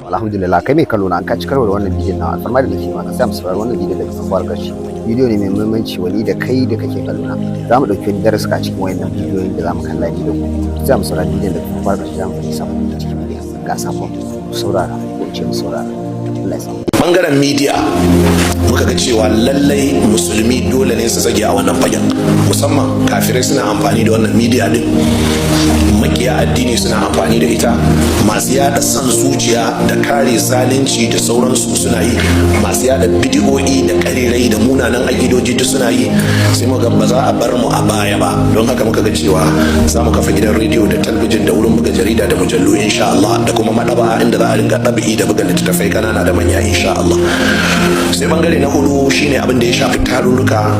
Alhamdulillah kai mai kallo na an kaci karo da wannan bidiyon na alfarma da nake ma ka sai mu saurari wannan bidiyon daga farko har ƙarshe. Bidiyo ne mai muhimmanci wani da kai da kake kallo na za mu ɗauki wani darasi a cikin wayannan bidiyoyin da za mu kalla ni da ku sai mu saurari bidiyon daga farko har ƙarshe za mu faɗi sabon cikin bidiyon ga sabon saurara ko ce mu saurara Allah ya samu. Bangaren media muka ga cewa lallai musulmi dole ne su zage a wannan fagen, musamman kafirai suna amfani da wannan media din, makiya addini suna amfani da ita, masu yada san zuciya da kare zalunci da sauransu suna yi, masu yada bidiyoyi da karirai da munanan akidoji duk suna yi. Sai muka ba za a bar mu a baya ba, don haka muka ga cewa za mu kafa gidan rediyo da talabijin da wurin buga jarida da mujallu insha Allah, da kuma madaba inda za a ringa ɗabi'i da buga littattafai kanana da manya insha Allah. Sai bangare na hudu shine abin da ya shafi tarurruka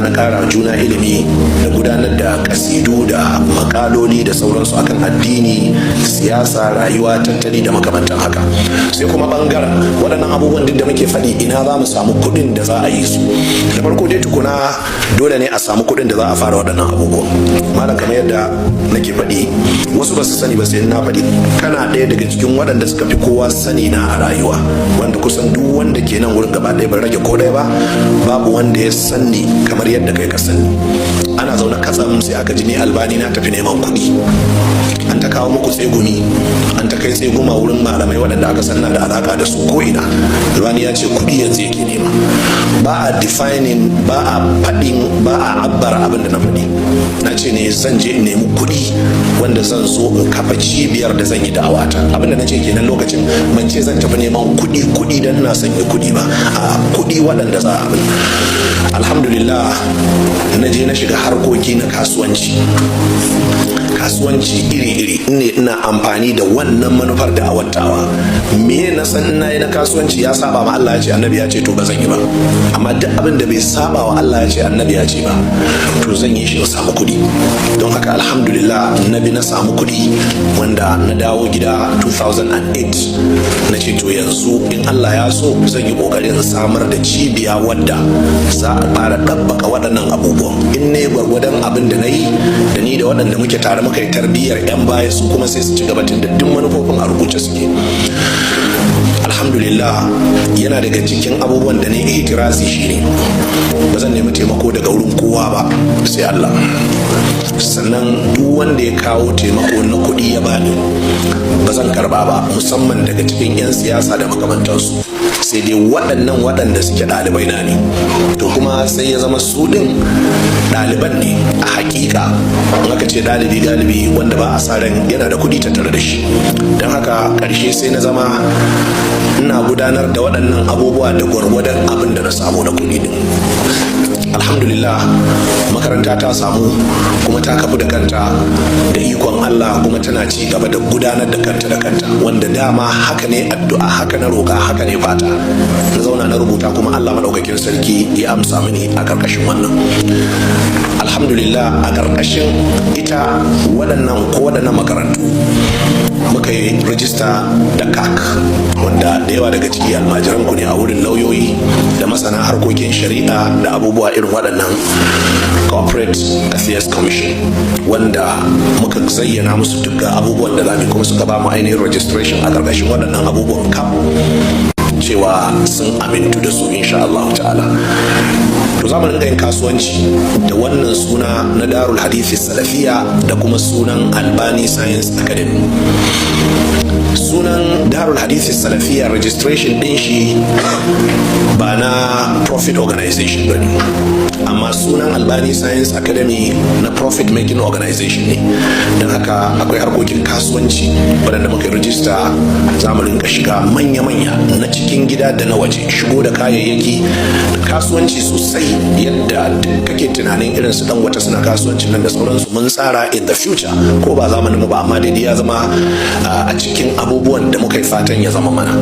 na kara juna ilimi da gudanar da kasidu da makaloli da sauransu akan addini, siyasa, rayuwa, tattali da makamantan haka. Sai kuma bangaren waɗannan abubuwan duk da muke faɗi ina za mu samu kuɗin da za a yi su. Da farko dai tukuna dole ne a samu kuɗin da za a fara waɗannan abubuwan. Malam kamar yadda nake faɗi wasu ba su sani ba sai na faɗi kana ɗaya daga cikin waɗanda suka fi kowa sani na a rayuwa, wanda kusan duk wanda ke nan wurin gaba ɗaya ban rage ko ɗaya ba, babu wanda ya sani kamar yadda kai ka sani. Ana zaune katsam sai aka ji ni Albani na tafi neman kuɗi, an ta kawo muku tsegumi, an ta kai tseguma wurin malamai waɗanda aka sanna da alaka da su ko ina. Albani ya ce kuɗi yanzu yake nema. Ba a defining, ba a faɗin, ba a abbara abin da na faɗi. Na ce ne zan je in nemi kuɗi wanda zan zo in kafa cibiyar da zan yi da'awata. Abin da na ce kenan lokacin ban ce zan tafi neman kuɗi don na sanya kuɗi ba, a kuɗi waɗanda za a abin. Alhamdulillah na je na shiga harkoki na kasuwanci iri-iri ne, ina amfani da wannan manufar da awattawa. Me na san ina yi na kasuwanci ya saba ma Allah ya ce annabi ya ce to ba zan yi ba, amma duk abin da bai saba wa Allah ya ce annabi ya ce ba to zan yi shi in samu kuɗi. Don haka alhamdulillah na bi na samu kuɗi, wanda na dawo gida 2008 na ce to yanzu in Allah ya so zan yi ƙoƙarin samar da cibiya wadda za a fara ɗabbaka waɗannan abubuwan. In ne gwargwadon abin da na yi da ni da waɗanda muke tare muka yi tarbiyyar 'yan baya, su kuma sai su ci gaba da duk manufofin a rubuce suke. Alhamdulillah yana daga cikin abubuwan da ne ihtirazi shine ba zan nemi taimako daga wurin kowa ba sai Allah. Sannan duk wanda ya kawo taimako na kuɗi ya bani ba zan karba ba, musamman daga cikin 'yan siyasa da makamantansu, sai dai waɗannan waɗanda suke ɗalibai na ne. To kuma sai ya zama su ɗin ɗaliban ne a hakika. In aka ce ɗalibi galibi wanda ba a sa ran yana da kuɗi tattare da shi. Don haka ƙarshe sai na zama ina gudanar da waɗannan abubuwa da gwargwadon abin da na samu na kuɗi din. Alhamdulillah makaranta ta samu kuma ta kafu da kanta da ikon Allah, kuma tana ci gaba da gudanar da kanta, wanda dama haka ne addu'a, haka na roƙa, haka ne fata. Na zauna na rubuta kuma Allah madaukakin sarki ya amsa mini a ƙarƙashin wannan. Alhamdulillah a ƙarƙashin ita waɗannan makarantu muka yi rajista da CAC, wanda da yawa daga ciki almajiran ku ne a wurin lauyoyi da masana harkokin shari'a da abubuwa irin waɗannan, corporate affairs commission, wanda muka zayyana musu dukkan abubuwan da zamu kuma suka ba mu ainihin registration a ƙarƙashin waɗannan abubuwan CAP, cewa sun amintu da su insha Allah ta'ala. To za mu rinka yin kasuwanci da wannan suna na Darul Hadithi Salafiya da kuma sunan Albani Science Academy. Sunan Darul Hadithi Salafiya registration din shi ba na profit organization ba ne, amma sunan Albani Science Academy na profit making organization ne. Don haka akwai harkokin kasuwanci waɗanda muka rijista. Za mu rinka shiga manya-manya na cikin gida da na waje, shigo da kayayyaki da kasuwanci sosai, yadda duk kake tunanin irin su dan wata suna kasuwancin nan da sauransu mun tsara in the future, ko ba zamanin mu ba, amma dai ya zama a cikin abubuwan da muka yi fatan ya zama mana.